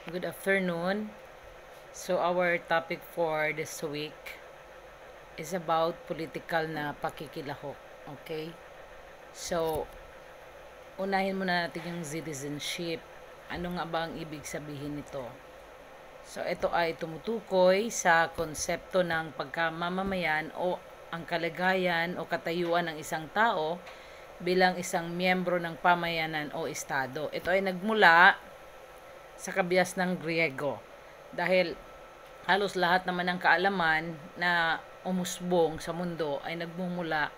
Good afternoon. So our topic for this week is about political na pakikilahok. Okay? So, unahin muna natin yung citizenship. Ano nga ba ang ibig sabihin nito? So, ito ay tumutukoy sa konsepto ng pagkamamamayan o ang kalagayan o katayuan ng isang tao bilang isang miyembro ng pamayanan o estado. Ito ay nagmula sa kabias ng Griego. Dahil halos lahat naman ng kaalaman na umusbong sa mundo ay nagmumula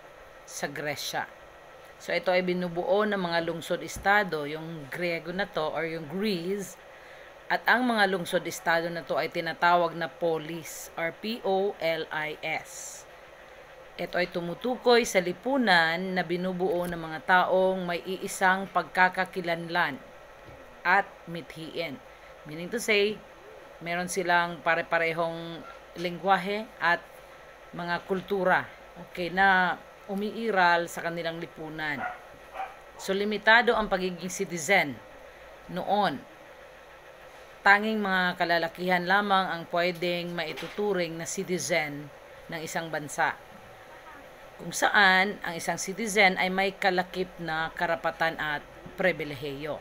sa Gresya. So ito ay binubuo ng mga lungsod-estado, yung Griego na to or yung Greece, at ang mga lungsod-estado na to ay tinatawag na polis or P-O-L-I-S. Ito ay tumutukoy sa lipunan na binubuo ng mga taong may iisang pagkakakilanlan at mithiin. Meaning to say, meron silang pare-parehong lengguwahe at mga kultura, okay, na umiiral sa kanilang lipunan. So, limitado ang pagiging citizen noon. Tanging mga kalalakihan lamang ang pwedeng maituturing na citizen ng isang bansa, kung saan ang isang citizen ay may kalakip na karapatan at pribilehiyo.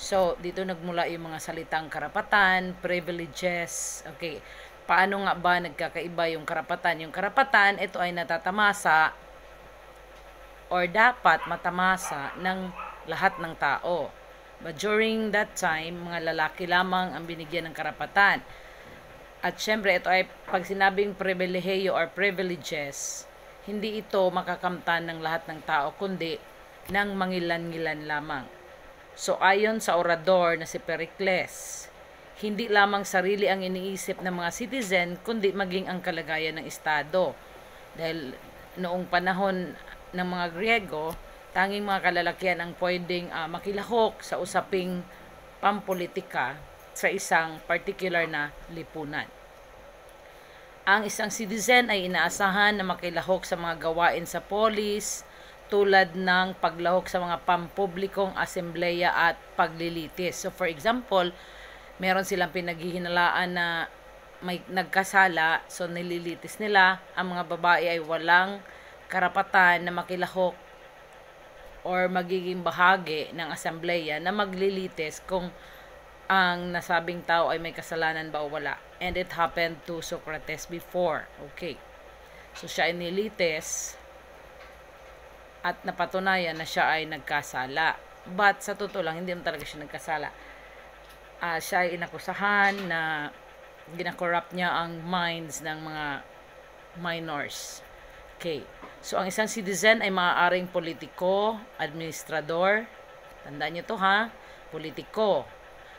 So, dito nagmula yung mga salitang karapatan, privileges. Okay, paano nga ba nagkakaiba yung karapatan? Yung karapatan, ito ay natatamasa or dapat matamasa ng lahat ng tao. But during that time, mga lalaki lamang ang binigyan ng karapatan. At syempre, ito ay pag sinabing pribilehiyo or privileges, hindi ito makakamtan ng lahat ng tao, kundi ng mangilan-ngilan lamang. So ayon sa orador na si Pericles, hindi lamang sarili ang iniisip ng mga citizen, kundi maging ang kalagayan ng estado. Dahil noong panahon ng mga Griego, tanging mga kalalakihan ang pwedeng makilahok sa usaping pampolitika sa isang particular na lipunan. Ang isang citizen ay inaasahan na makilahok sa mga gawain sa polis, tulad ng paglahok sa mga pampublikong asembleya at paglilitis. So for example, meron silang pinaghihinalaan na may nagkasala, so nililitis nila. Ang mga babae ay walang karapatan na makilahok or magiging bahagi ng asembleya na maglilitis kung ang nasabing tao ay may kasalanan ba o wala. And it happened to Socrates before. Okay. So siya ay nilitis at napatunayan na siya ay nagkasala. But sa totoo lang, hindi naman talaga siya nagkasala. Siya ay inakusahan na ginakorrupt niya ang minds ng mga minors. Okay. So, ang isang citizen ay maaaring politiko, administrador, tandaan niyo to ha, politiko,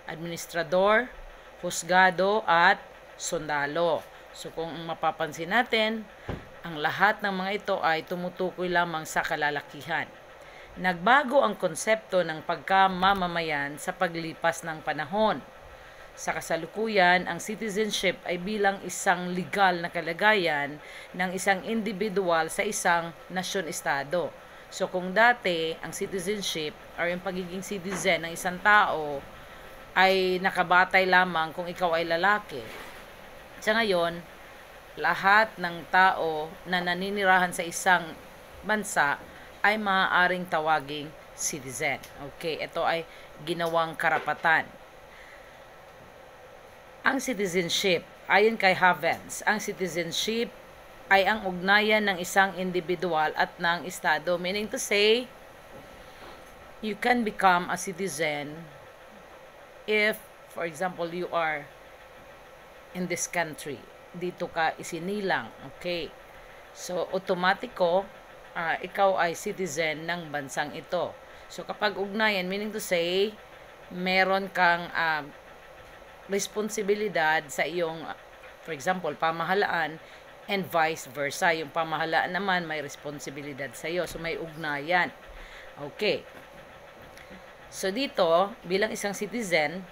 administrador, husgado, at sundalo. So, kung mapapansin natin, ang lahat ng mga ito ay tumutukoy lamang sa kalalakihan. Nagbago ang konsepto ng pagkamamamayan sa paglipas ng panahon. Sa kasalukuyan, ang citizenship ay bilang isang legal na kalagayan ng isang individual sa isang nasyon-estado. So kung dati, ang citizenship or yung pagiging citizen ng isang tao ay nakabatay lamang kung ikaw ay lalaki. Sa ngayon, lahat ng tao na naninirahan sa isang bansa ay maaaring tawaging citizen. Okay, ito ay ginawang karapatan. Ang citizenship, ayon kay Havens, ang citizenship ay ang ugnayan ng isang individual at ng estado. Meaning to say, you can become a citizen if, for example, you are in this country. Dito ka isinilang. Okay. So, otomatiko, ikaw ay citizen ng bansang ito. So, kapag ugnayan, meaning to say, meron kang responsibilidad sa iyong, for example, pamahalaan, and vice versa. Yung pamahalaan naman may responsibilidad sa iyo. So, may ugnayan. Okay. So, dito, bilang isang citizen,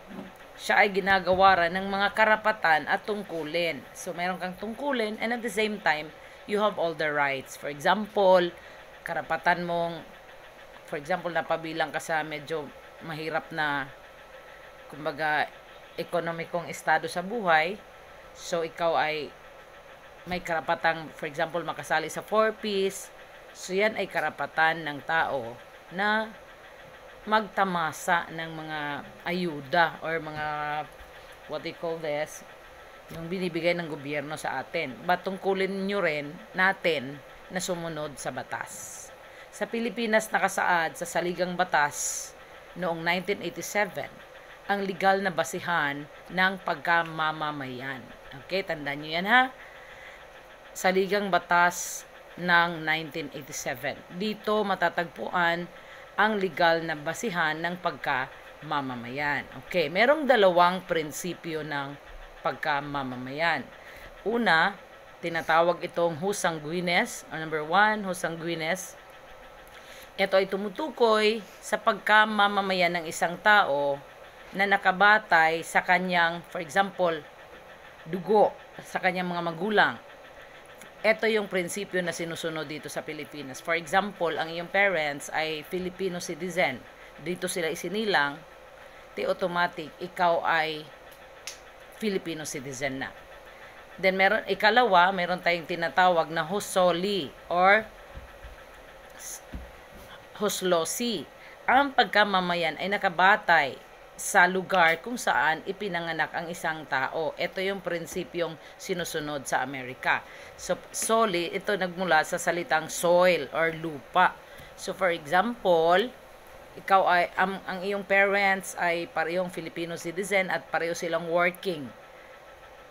siya ay ginagawaran ng mga karapatan at tungkulin. So, meron kang tungkulin and at the same time, you have all the rights. For example, karapatan mong, for example, napabilang ka sa medyo mahirap na, kumbaga, ekonomikong estado sa buhay. So, ikaw ay may karapatang, for example, makasali sa 4Ps. So, yan ay karapatan ng tao na magtamasa ng mga ayuda or mga, what they call this, yung binibigay ng gobyerno sa atin. But tungkulin nyo rin natin na sumunod sa batas. Sa Pilipinas nakasaad sa Saligang Batas noong 1987 ang legal na basihan ng pagkamamamayan. Okay, tandaan nyo yan ha. Saligang Batas ng 1987. Dito matatagpuan ang legal na basihan ng pagkamamamayan. Okay, merong dalawang prinsipyo ng pagkamamamayan. Una, tinatawag itong jus sanguinis, or number 1, jus sanguinis. Ito ay tumutukoy sa pagkamamamayan ng isang tao na nakabatay sa kanyang, for example, dugo, sa kanyang mga magulang. Ito yung prinsipyo na sinusunod dito sa Pilipinas. For example, ang iyong parents ay Filipino citizen. Dito sila isinilang, automatic, ikaw ay Filipino citizen na. Then, meron tayong tinatawag na jus soli or jus loci. Ang pagkamamayan ay nakabatay sa lugar kung saan ipinanganak ang isang tao. Ito yung prinsipyong sinusunod sa Amerika. So, soli, ito nagmula sa salitang soil or lupa. So, for example, ikaw ay, ang iyong parents ay parehong Filipino citizen at pareho silang working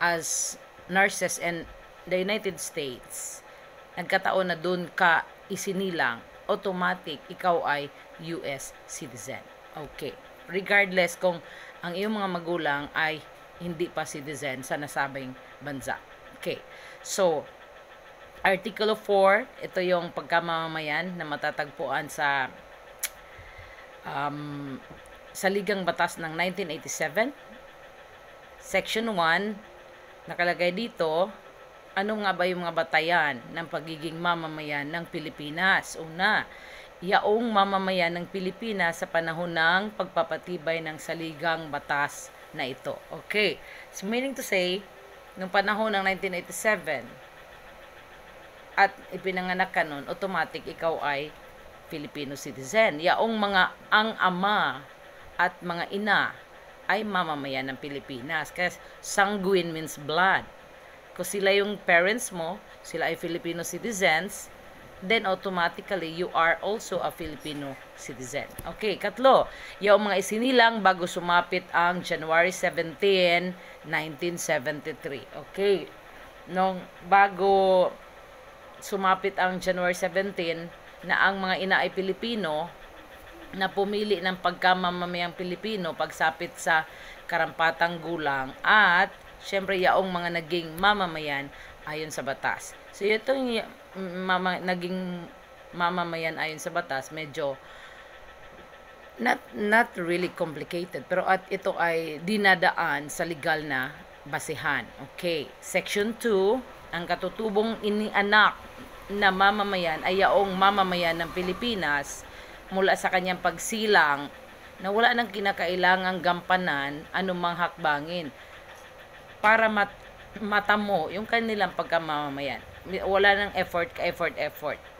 as nurses in the United States. Nagkataon na dun ka isinilang, automatic, ikaw ay US citizen. Okay. Regardless kung ang iyong mga magulang ay hindi pa citizen sa nasabing bansa. Okay. So, Article 4, ito yung pagkamamamayan na matatagpuan sa Saligang Batas ng 1987. Section 1, nakalagay dito, ano nga ba yung mga batayan ng pagiging mamamayan ng Pilipinas? Una, yaong mamamayan ng Pilipinas sa panahon ng pagpapatibay ng Saligang Batas na ito. Okay. So, meaning to say, nung panahon ng 1987, at ipinanganak ka nun, automatic ikaw ay Filipino citizen. Yaong ang ama at mga ina ay mamamayan ng Pilipinas. Kasi sanguine means blood. Kung sila yung parents mo, sila ay Filipino citizens, then automatically you are also a Filipino citizen. Okay, katlo, yung mga isinilang bago sumapit ang January 17, 1973. Okay, nung bago sumapit ang January 17, na ang mga ina ay Pilipino, na pumili ng pagkamamamayang Pilipino pagsapit sa karampatang gulang, at syempre yaong mga naging mamamayan ayon sa batas. So itong naging mamamayan ayon sa batas, medyo not really complicated, pero at ito ay dinadaan sa legal na basihan. Okay, Section 2, ang katutubong inianak na mamamayan ay yaong mamamayan ng Pilipinas mula sa kanyang pagsilang na wala nang kinakailangang gampanan anumang hakbangin para matamo yung kanilang pagkamamamayan. Wala nang effort.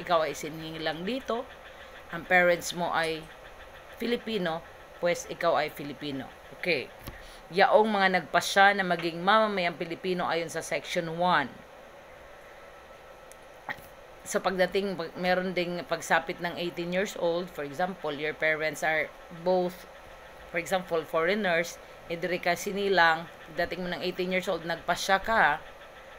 Ikaw ay sinilang dito, ang parents mo ay Filipino, pues ikaw ay Filipino. Okay. Yaong mga nagpasya na maging mamamayang Pilipino ayon sa Section 1. So, pagdating, meron ding pagsapit ng 18 years old, for example, your parents are both, for example, foreigners, idiri ka sinilang, dating mo ng 18 years old, nagpasya ka,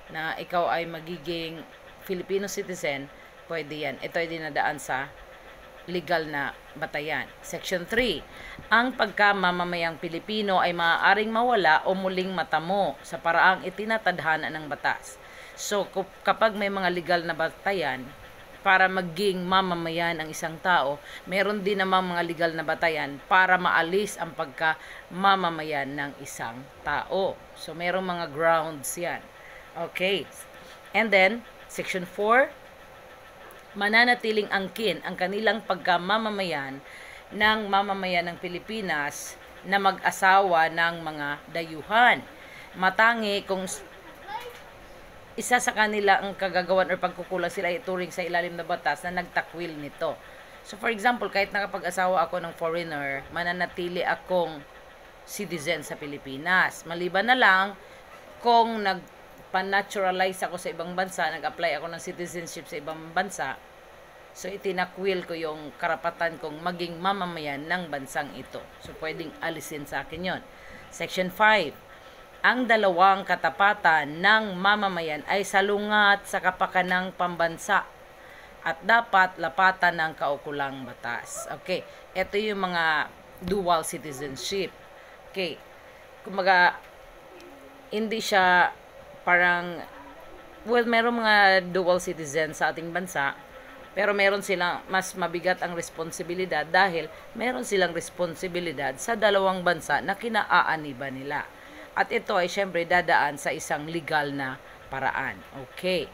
na ikaw ay magiging Filipino citizen, pwede yan. Ito ay dinadaan sa legal na batayan. Section 3, ang pagkamamamayang Pilipino ay maaaring mawala o muling matamo sa paraang itinatadhana ng batas. So, kapag may mga legal na batayan, para maging mamamayan ang isang tao, meron din namang mga legal na batayan para maalis ang pagka-mamamayan ng isang tao. So, merong mga grounds yan. Okay. And then, Section 4, mananatiling angkin ang kanilang pagkamamamayan ng mamamayan ng Pilipinas na mag-asawa ng mga dayuhan. Matangi kung isa sa kanila ang kagagawan o pagkukulang sila ituring sa ilalim na batas na nagtakwil nito. So for example, kahit nakapag-asawa ako ng foreigner, mananatili akong citizen sa Pilipinas. Maliban na lang kung nagpa-naturalize ako sa ibang bansa, nag-apply ako ng citizenship sa ibang bansa, so itinakwil ko yung karapatan kong maging mamamayan ng bansang ito. So pwedeng alisin sa akin yon. Section 5. Ang dalawang katapatan ng mamamayan ay salungat sa kapakanang pambansa at dapat lapatan ng kaukulang batas. Okay, ito yung mga dual citizenship. Okay, kumbaga, hindi siya parang, well, meron mga dual citizen sa ating bansa, pero meron silang mas mabigat ang responsibilidad dahil meron silang responsibilidad sa dalawang bansa na kinaaaniban nila. At ito ay syempre dadaan sa isang legal na paraan. Okay.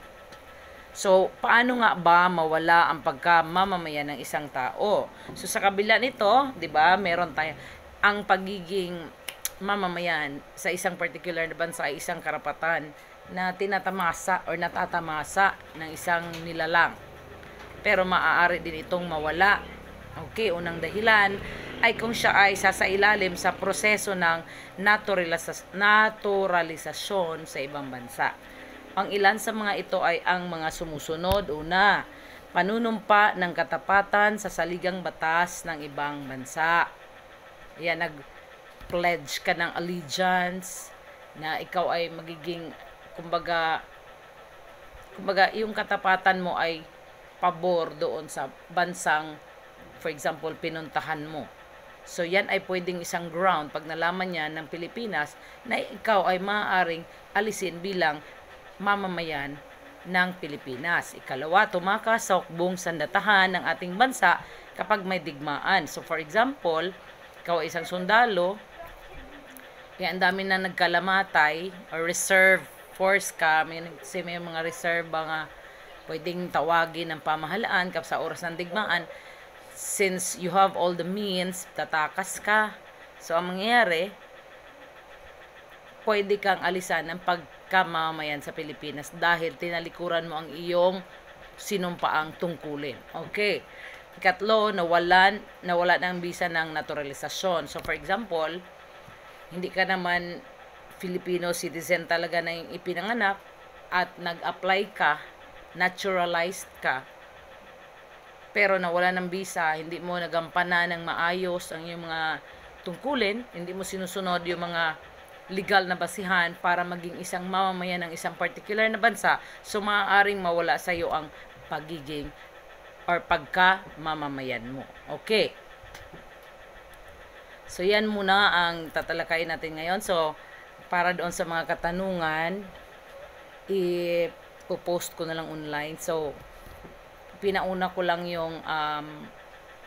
So, paano nga ba mawala ang pagkamamamayan ng isang tao? So, sa kabila nito, 'di ba, meron tayo ang pagiging mamamayan sa isang particular na bansa ay isang karapatan na tinatamasa or natatamasa ng isang nilalang. Pero maaari din itong mawala. Okay, unang dahilan ay kung siya ay sasailalim sa proseso ng naturalisasyon sa ibang bansa. Ang ilan sa mga ito ay ang mga sumusunod. Una, panunumpa ng katapatan sa saligang batas ng ibang bansa. Yan, nag-pledge ka ng allegiance na ikaw ay magiging, kumbaga yung katapatan mo ay pabor doon sa bansang, for example, pinuntahan mo. So, yan ay pwedeng isang ground pag nalaman niya ng Pilipinas na ikaw ay maaaring alisin bilang mamamayan ng Pilipinas. Ikalawa, tumakas sa hukbong sandatahan ng ating bansa kapag may digmaan. So, for example, ikaw ay isang sundalo, kaya ang dami na nagkalamatay or reserve force ka, may mga reserve mga pwedeng tawagin ng pamahalaan kapag sa oras ng digmaan. Since you have all the means, tatakas ka. So, ang mangyayari, pwede kang alisan ng pagkamamayan sa Pilipinas dahil tinalikuran mo ang iyong sinumpaang tungkulin. Okay. Ikatlo, nawala ng visa ng naturalisasyon. So, for example, hindi ka naman Filipino citizen talaga na yung ipinanganak at nag-apply ka, naturalized ka, pero nawala ng visa, hindi mo nagampanan ng maayos ang iyong mga tungkulin, hindi mo sinusunod yung mga legal na basihan para maging isang mamamayan ng isang particular na bansa, so maaaring mawala sa iyo ang pagiging or pagka-mamamayan mo. Okay. So, yan muna ang tatalakayin natin ngayon. So, para doon sa mga katanungan, i-post ko na lang online. So, pinauna ko lang yung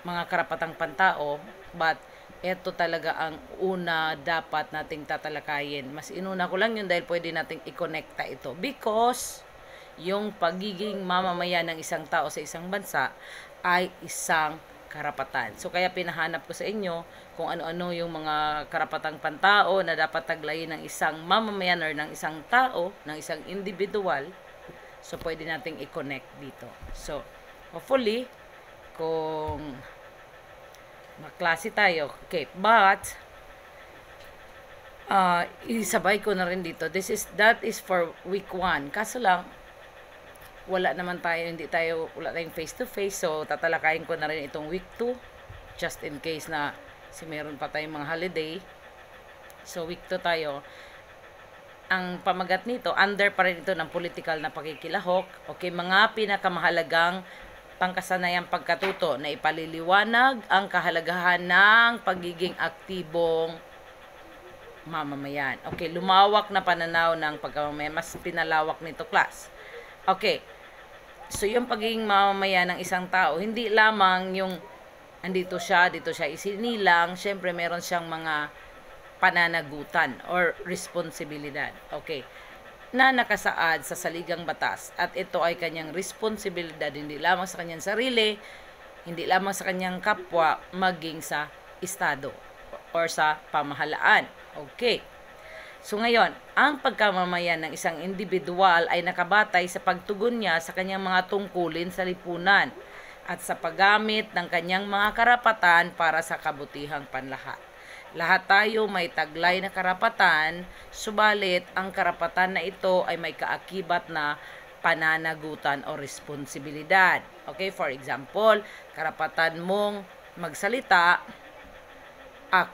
mga karapatang pantao, but ito talaga ang una dapat nating tatalakayin. Mas inuna ko lang yun dahil pwede nating i-connecta ito because yung pagiging mamamayan ng isang tao sa isang bansa ay isang karapatan. So kaya pinahanap ko sa inyo kung ano-ano yung mga karapatang pantao na dapat taglayin ng isang mamamayan or ng isang tao, ng isang individual. So pwede nating i-connect dito. So hopefully, kung maklase tayo. Okay, but isabay ko na rin dito. That is for week 1. Kaso lang, wala tayong face to face. So, tatalakayin ko na rin itong week 2. Just in case na meron pa tayong mga holiday. So, week 2 tayo. Ang pamagat nito, under pa rin ito ng political na pakikilahok. Okay, mga pinakamahalagang pangkasanayang pagkatuto na ipaliliwanag ang kahalagahan ng pagiging aktibong mamamayan. Okay, lumawak na pananaw ng pagkamamayan. Mas pinalawak nito, class. Okay, so yung pagiging mamamayan ng isang tao, hindi lamang yung andito siya, dito siya isinilang, syempre meron siyang mga pananagutan or responsibilidad. Okay, na nakasaad sa saligang batas at ito ay kanyang responsibilidad hindi lamang sa kanyang sarili, hindi lamang sa kanyang kapwa, maging sa estado. or sa pamahalaan. Okay. So ngayon, ang pagkamamayan ng isang individual ay nakabatay sa pagtugon niya sa kanyang mga tungkulin sa lipunan at sa paggamit ng kanyang mga karapatan para sa kabutihang panlahat. Lahat tayo may taglay na karapatan, subalit ang karapatan na ito ay may kaakibat na pananagutan o responsibilidad. Okay, for example, karapatan mong magsalita,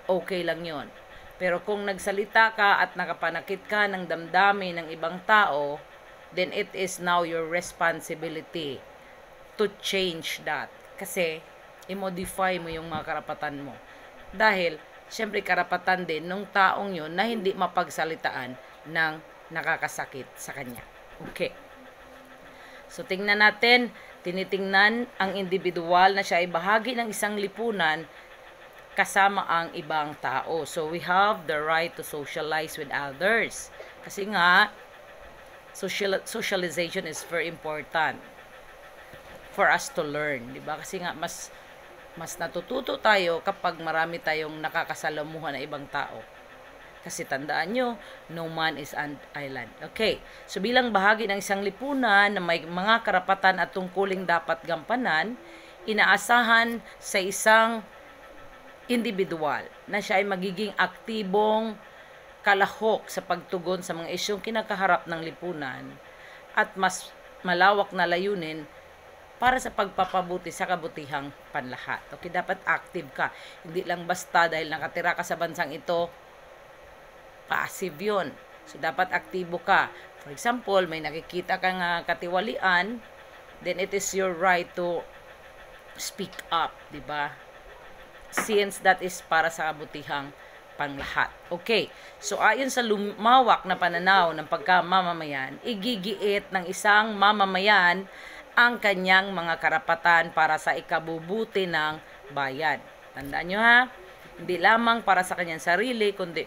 okay lang yon. Pero kung nagsalita ka at nakapanakit ka ng damdamin ng ibang tao, then it is now your responsibility to change that. Kasi, i-modify mo yung mga karapatan mo. Dahil, syempre karapatan din ng taong yun na hindi mapagsalitaan ng nakakasakit sa kanya. Okay. So, tingnan natin, tinitingnan ang individual na siya ay bahagi ng isang lipunan kasama ang ibang tao. So, we have the right to socialize with others. Kasi nga, socialization is very important for us to learn. Diba? Kasi nga, mas natututo tayo kapag marami tayong nakakasalamuhan na ibang tao. Kasi tandaan nyo, no man is an island. Okay, so bilang bahagi ng isang lipunan na may mga karapatan at tungkuling dapat gampanan, inaasahan sa isang individual na siya ay magiging aktibong kalahok sa pagtugon sa mga isyong kinakaharap ng lipunan at mas malawak na layunin para sa pagpapabuti sa kabutihang panlahat. Okay, dapat active ka. Hindi lang basta dahil nakatira ka sa bansang ito, passive yun. So, dapat aktibo ka. For example, may nakikita kang katiwalian, then it is your right to speak up, di ba? Since that is para sa kabutihang panglahat. Okay, so ayon sa lumawak na pananaw ng pagkamamamayan, igigiit ng isang mamamayan ang kanyang mga karapatan para sa ikabubuti ng bayan. Tandaan nyo ha, hindi lamang para sa kanyang sarili, kundi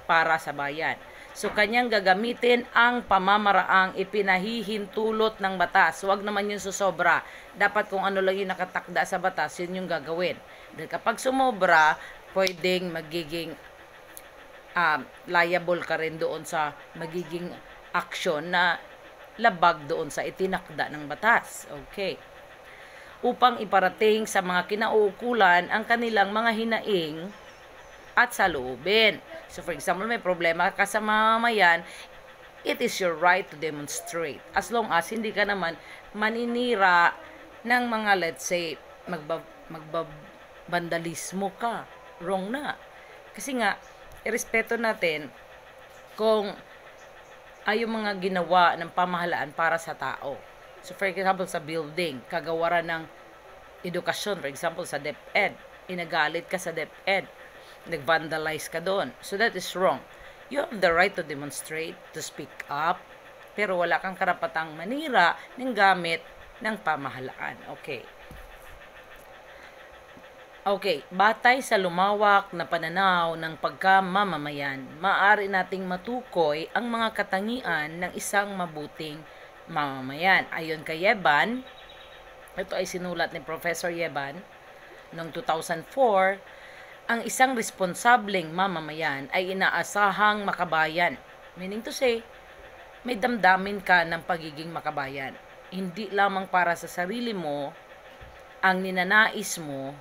para sa bayan. So, kanyang gagamitin ang pamamaraang ipinahihintulot ng batas. Huwag naman yung susobra. Dapat kung ano lang yung nakatakda sa batas, yun yung gagawin. Dahil kapag sumobra, pwedeng magiging liable ka rin doon sa magiging aksyon na labag doon sa itinakda ng batas. Okay. Upang iparating sa mga kinauukulan ang kanilang mga hinaing at saloobin. So, for example, may problema ka sa mamamayan, it is your right to demonstrate. As long as hindi ka naman maninira ng mga, let's say, magbabandalismo ka. Wrong na. Kasi nga, irespeto natin kung ay yung mga ginawa ng pamahalaan para sa tao. So, for example, sa building, kagawaran ng edukasyon, for example, sa DepEd, inagalit ka sa DepEd, nag-vandalize ka doon. So, that is wrong. You have the right to demonstrate, to speak up, pero wala kang karapatang manira ng gamit ng pamahalaan. Okay. Okay, batay sa lumawak na pananaw ng pagkamamamayan, maaari nating matukoy ang mga katangian ng isang mabuting mamamayan. Ayon kay Yeban, ito ay sinulat ni Professor Yeban noong 2004, ang isang responsableng mamamayan ay inaasahang makabayan. Meaning to say, may damdamin ka ng pagiging makabayan. Hindi lamang para sa sarili mo ang ninanais mo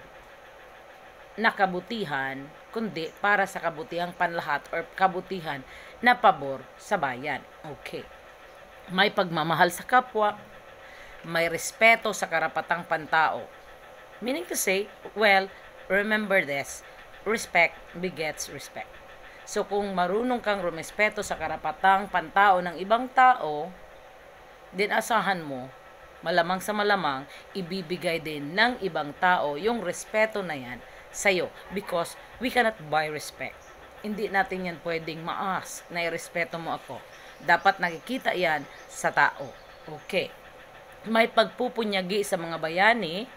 na kabutihan, kundi para sa kabutihang panlahat or kabutihan na pabor sa bayan. Okay. May pagmamahal sa kapwa, may respeto sa karapatang pantao. Meaning to say, well, remember this, respect begets respect. So, kung marunong kang rumespeto sa karapatang pantao ng ibang tao, din asahan mo, malamang sa malamang, ibibigay din ng ibang tao yung respeto na yan sa'yo. Because we cannot buy respect. Hindi natin yan pwedeng ma-ask na irespeto mo ako. Dapat nakikita yan sa tao. Okay. May pagpupunyagi sa mga bayani.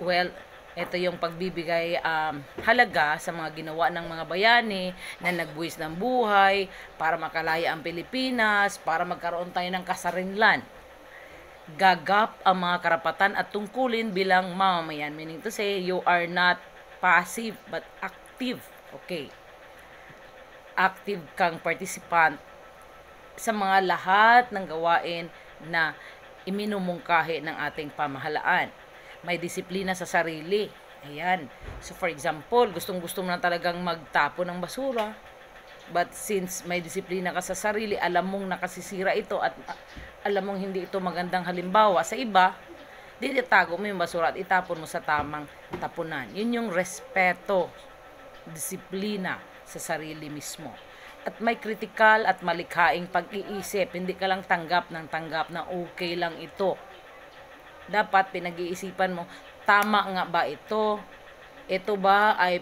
Well, ito yung pagbibigay halaga sa mga ginawa ng mga bayani na nagbuwis ng buhay para makalaya ang Pilipinas, para magkaroon tayo ng kasarinlan. Gagap ang mga karapatan at tungkulin bilang mamamayan. Meaning to say, you are not passive but active active. Okay. Active kang participant sa mga lahat ng gawain na iminumungkahi ng ating pamahalaan. May disiplina sa sarili. Ayan. So for example, gustong-gusto mo na talagang magtapon ng basura. But since may disiplina ka sa sarili, alam mong nakasisira ito at alam mong hindi ito magandang halimbawa sa iba, ditatago mo yung basura at itapon mo sa tamang tapunan. Yun yung respeto, disiplina sa sarili mismo. At may kritikal at malikhaing pag-iisip. Hindi ka lang tanggap na okay lang ito. Dapat pinag-iisipan mo, tama nga ba ito? Ito ba ay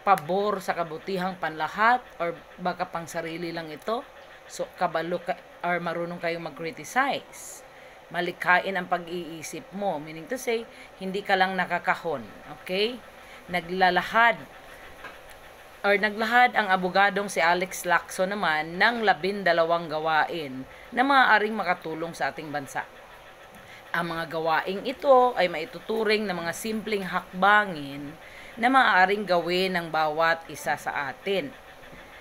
pabor sa kabutihang panlahat or baka pang sarili lang ito? So, kabalo ka or marunong kayong mag-criticize. Malikhain ang pag-iisip mo. Meaning to say, hindi ka lang nakakahon. Okay? Naglahad ang abogadong si Alex Lacson naman ng 12 gawain na maaaring makatulong sa ating bansa. Ang mga gawaing ito ay maituturing na mga simpleng hakbangin na maaaring gawin ng bawat isa sa atin.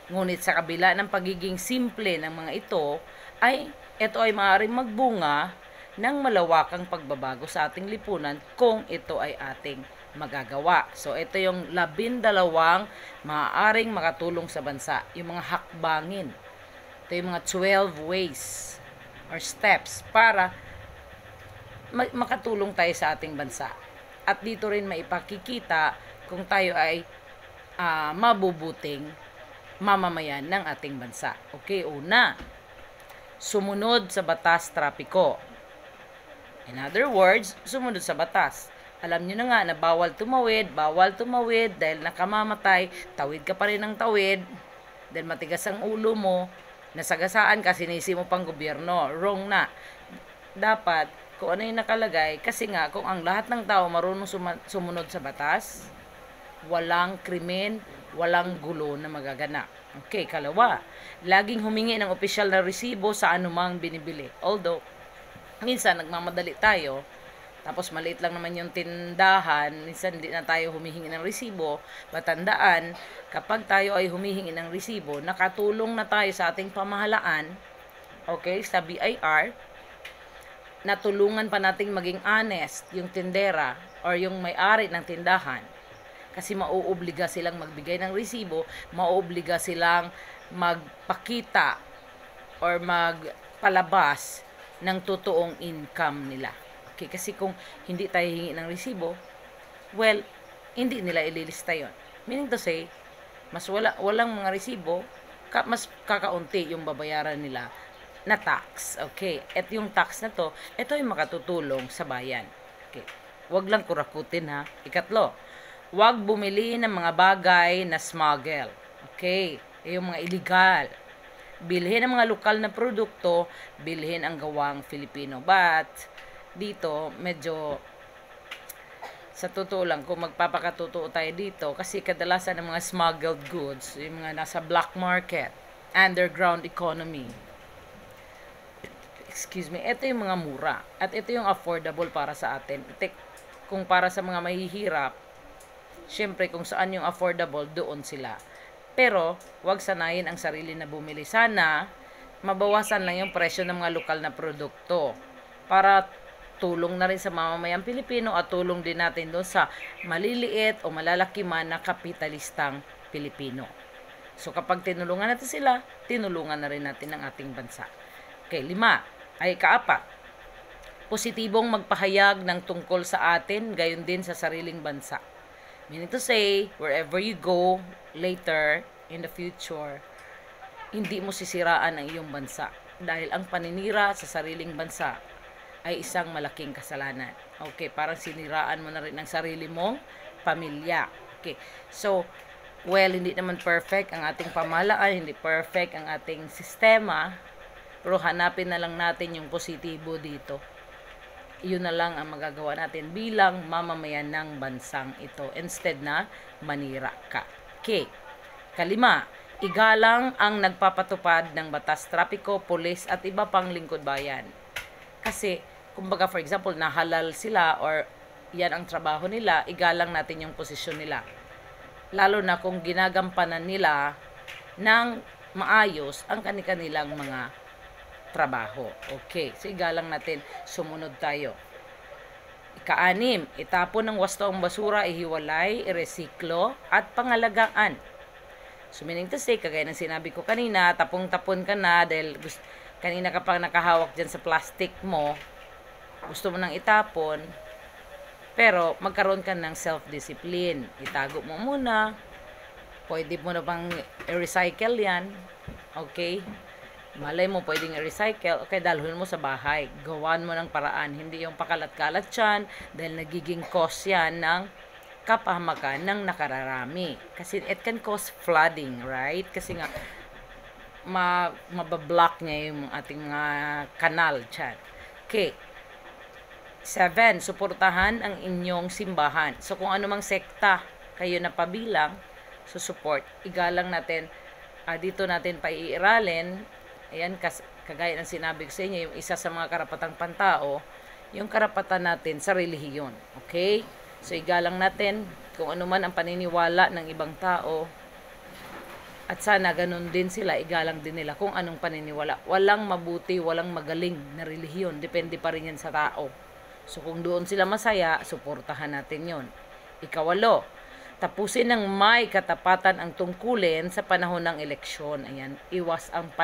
Ngunit sa kabila ng pagiging simple ng mga ito ay maaaring magbunga ng malawakang pagbabago sa ating lipunan kung ito ay ating magagawa. So, ito yung 12 maaaring makatulong sa bansa. Yung mga hakbangin. Ito yung mga 12 ways or steps para makatulong tayo sa ating bansa. At dito rin maipakikita kung tayo ay mabubuting mamamayan ng ating bansa. Okay, una, sumunod sa batas trapiko. In other words, sumunod sa batas. Alam nyo na nga na bawal tumawid dahil nakamamatay, tawid ka pa rin ng tawid, dahil matigas ang ulo mo, nasagasaan ka, sinisi mo pang gobyerno. Wrong na. Dapat, kung ano yung nakalagay, kasi nga, kung ang lahat ng tao marunong sumunod sa batas, walang krimen, walang gulo na magaganap. Okay, kalawa, laging humingi ng opisyal na resibo sa anumang binibili. Although, minsan nagmamadali tayo, tapos maliit lang naman yung tindahan, minsan hindi na tayo humihingi ng resibo. Batandaan, kapag tayo ay humihingi ng resibo, nakatulong na tayo sa ating pamahalaan, okay, sa BIR, natulungan pa nating maging honest yung tindera or yung may-ari ng tindahan. Kasi mauobliga silang magbigay ng resibo, mauobliga silang magpakita or magpalabas ng totoong income nila. Okay, kasi kung hindi tayo hingi ng resibo, well, hindi nila ililista yon. Meaning to say, mas walang mga resibo, mas kakaunti yung babayaran nila na tax. Okay, at yung tax na to, ito yung makatutulong sa bayan. Okay, wag lang kurakutin ha. Ikatlo, wag bumili ng mga bagay na smuggle. Okay, yung mga illegal. Bilhin ang mga lokal na produkto, bilhin ang gawang Filipino. But, dito, medyo, sa totoo lang, kung magpapakatotoo tayo dito, kasi kadalasan ng mga smuggled goods, yung mga nasa black market, underground economy, ito yung mga mura. At ito yung affordable para sa atin. Kung para sa mga mahihirap, syempre kung saan yung affordable, doon sila. Pero, wag sanayin ang sarili na bumili. Sana, mabawasan lang yung presyo ng mga lokal na produkto. Para tulong na rin sa mamamayang Pilipino at tulong din natin doon sa maliliit o malalaki man na kapitalistang Pilipino. So, kapag tinulungan natin sila, tinulungan na rin natin ang ating bansa. Okay, 4, positibong magpahayag ng tungkol sa atin, gayon din sa sariling bansa. Meaning to say, wherever you go later in the future, hindi mo sisiraan ang iyong bansa. Dahil ang paninira sa sariling bansa ay isang malaking kasalanan. Okay, parang siniraan mo na rin ang sarili mong pamilya. Okay, so, well, hindi naman perfect ang ating pamahalaan, hindi perfect ang ating sistema, pero hanapin na lang natin yung positibo dito. Yun na lang ang magagawa natin bilang mamamayan ng bansang ito instead na manira ka. Okay. 5, igalang ang nagpapatupad ng batas trapiko, pulis at iba pang lingkod bayan. Kasi, kumbaga for example, nahalal sila or yan ang trabaho nila, igalang natin yung posisyon nila. lalo na kung ginagampanan nila ng maayos ang kanilang mga trabaho. Okay, so igalang natin, sumunod tayo. Ika-6, itapon ng wasto ang basura, ihiwalay, iresiklo, at pangalagaan. So meaning to say, kagaya ng sinabi ko kanina, tapong-tapon ka na dahil kanina ka pang nakahawak dyan sa plastic mo, gusto mo nang itapon, pero magkaroon ka ng self-discipline. Itago mo muna, pwede mo na pang i-recycle yan, okay? Malay mo, pwedeng i-recycle, okay, dalhin mo sa bahay. Gawan mo ng paraan, hindi yung pakalat-kalat yan, dahil nagiging cause yan ng kapahamakan ng nakararami. Kasi it can cause flooding, right? Kasi nga, mabablock niya yung ating mga kanal dyan. Okay. 7, suportahan ang inyong simbahan. So, kung anumang sekta kayo napabilang, support, igalang natin, dito natin paiiralin, ayan, kagaya ng sinabi ko sa inyo, yung isa sa mga karapatang pantao, yung karapatan natin sa relihiyon. Okay? So, igalang natin kung ano man ang paniniwala ng ibang tao, at sana ganun din sila, igalang din nila kung anong paniniwala. Walang mabuti, walang magaling na relihiyon. Depende pa rin yan sa tao. So, kung doon sila masaya, suportahan natin yon. 8, tapusin ng may katapatan ang tungkulin sa panahon ng eleksyon. Ayan, iwas ang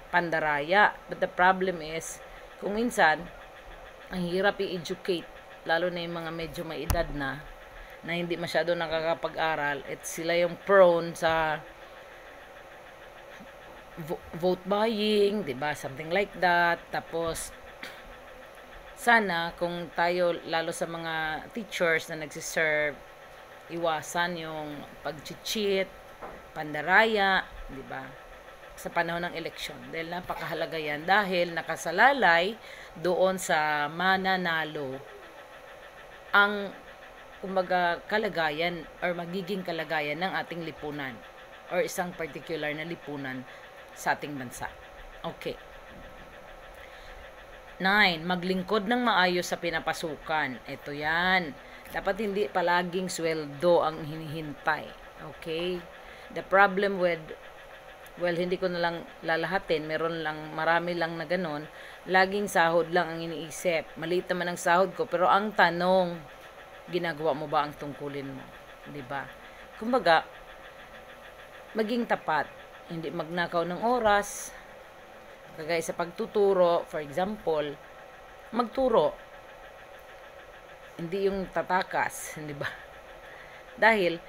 pandaraya. But the problem is, kung minsan, ang hirap i-educate, lalo na yung mga medyo may edad na hindi masyado nakakapag-aral, at sila yung prone sa vote buying, 'di ba? Something like that. Tapos sana kung tayo, lalo sa mga teachers na nagsiserve, iwasan yung pag-cheat, pandaraya, 'di ba? Sa panahon ng eleksyon. Dahil napakahalaga yan, dahil nakasalalay doon sa mananalo ang kumbaga kalagayan or magiging kalagayan ng ating lipunan or isang particular na lipunan sa ating bansa. Okay. 9, maglingkod ng maayos sa pinapasukan. Ito yan. Dapat hindi palaging sweldo ang hinihintay. Okay? The problem with, well, hindi ko na lang lalahatin, marami lang na ganun, laging sahod lang ang iniisip. Maliit naman ang sahod ko, pero ang tanong, ginagawa mo ba ang tungkulin mo? 'Di ba? Kumbaga, maging tapat, hindi magnakaw ng oras. Kagaya sa pagtuturo, for example, magturo. Hindi yung tatakas, 'di ba? Dahil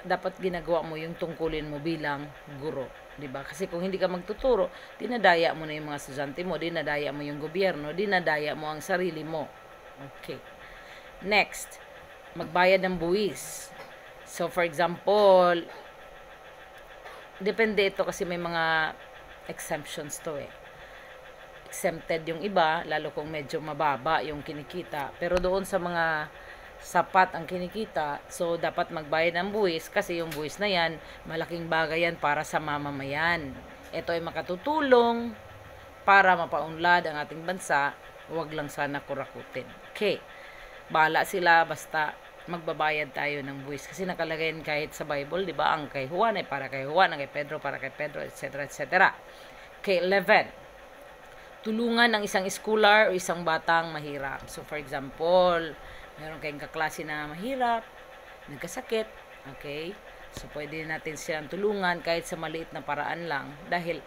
dapat ginagawa mo yung tungkulin mo bilang guro, 'di ba? Kasi kung hindi ka magtuturo, dinadaya mo na yung mga estudyante mo, dinadaya mo yung gobyerno, dinadaya mo ang sarili mo. Okay. Next, magbayad ng buwis. So, for example, depende ito kasi may mga exemptions to eh. Exempted yung iba, lalo kung medyo mababa yung kinikita. Pero doon sa mga sapat ang kinikita, so dapat magbayad ng buwis kasi yung buwis na yan, malaking bagay yan para sa mamamayan. Ito ay makatutulong para mapaunlad ang ating bansa, huwag lang sana kurakutin. Okay. Bahala sila, basta magbabayad tayo ng buwis. Kasi nakalagay kahit sa Bible, di ba? Ang kay Juan ay para kay Juan, ang kay Pedro para kay Pedro, etc. etc. Okay, 11. Tulungan ang isang scholar o isang batang mahirap. So, for example, meron kayong kaklase na mahirap, nagkasakit, okay? So, pwede natin silang tulungan kahit sa maliit na paraan lang. Dahil,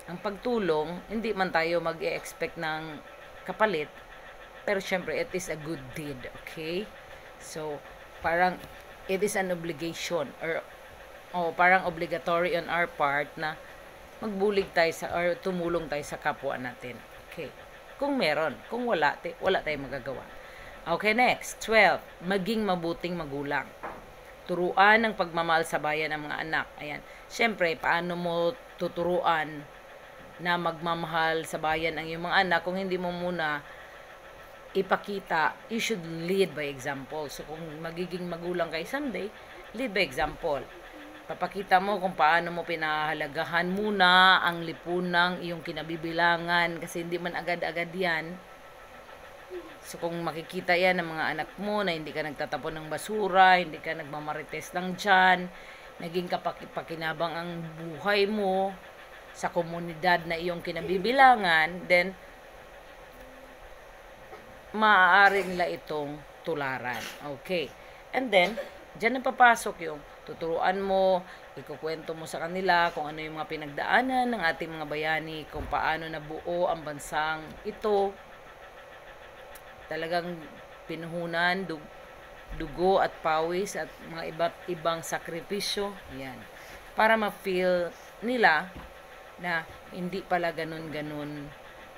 ang pagtulong, hindi man tayo mag-e-expect ng kapalit, pero syempre, it is a good deed, okay? So, parang, it is an obligation, or parang obligatory on our part na magbulig tayo or tumulong tayo sa kapwa natin. Okay. Kung meron, kung wala tayong magagawa. Okay, next. 12. Maging mabuting magulang. Turuan ng pagmamahal sa bayan ng mga anak. Ayan. Syempre, paano mo tuturuan na magmamahal sa bayan ang iyong mga anak kung hindi mo muna ipakita, you should lead by example. So, kung magiging magulang kay someday, lead by example. Papakita mo kung paano mo pinahalagahan muna ang lipunang iyong kinabibilangan kasi hindi man agad-agad yan So, kung makikita yan ng mga anak mo na hindi ka nagtatapon ng basura, hindi ka nagmamarites ng tiyan, naging kapakipakinabang ang buhay mo sa komunidad na iyong kinabibilangan, then, maaari nila itong tularan. Okay. And then, dyan na papasok yung tuturuan mo, ikukwento mo sa kanila kung ano yung mga pinagdaanan ng ating mga bayani, kung paano nabuo ang bansang ito. Talagang pinuhunan, dugo at pawis at mga iba't ibang sakripisyo. Yan. Para ma-feel nila na hindi pala ganun-ganun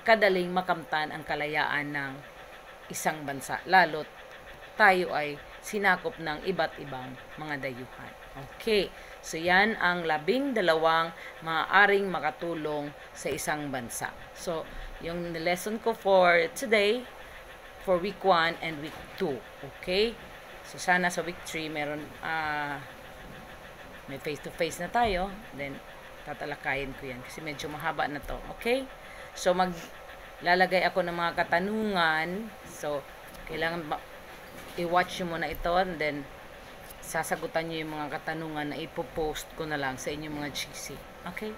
kadaling makamtan ang kalayaan ng isang bansa. Lalo't tayo ay sinakop ng iba't ibang mga dayuhan. Okay. So, yan ang 12 maaaring makatulong sa isang bansa. So, yung lesson ko for today, for week 1 and week 2. Okay? So, sana sa week 3 meron, may face-to-face na tayo. Then, tatalakayin ko yan kasi medyo mahaba na to. Okay? So, maglalagay ako ng mga katanungan. So, kailangan i-watch nyo muna ito and then sasagutan nyo yung mga katanungan na ipopost ko na lang sa inyong mga GC. Okay?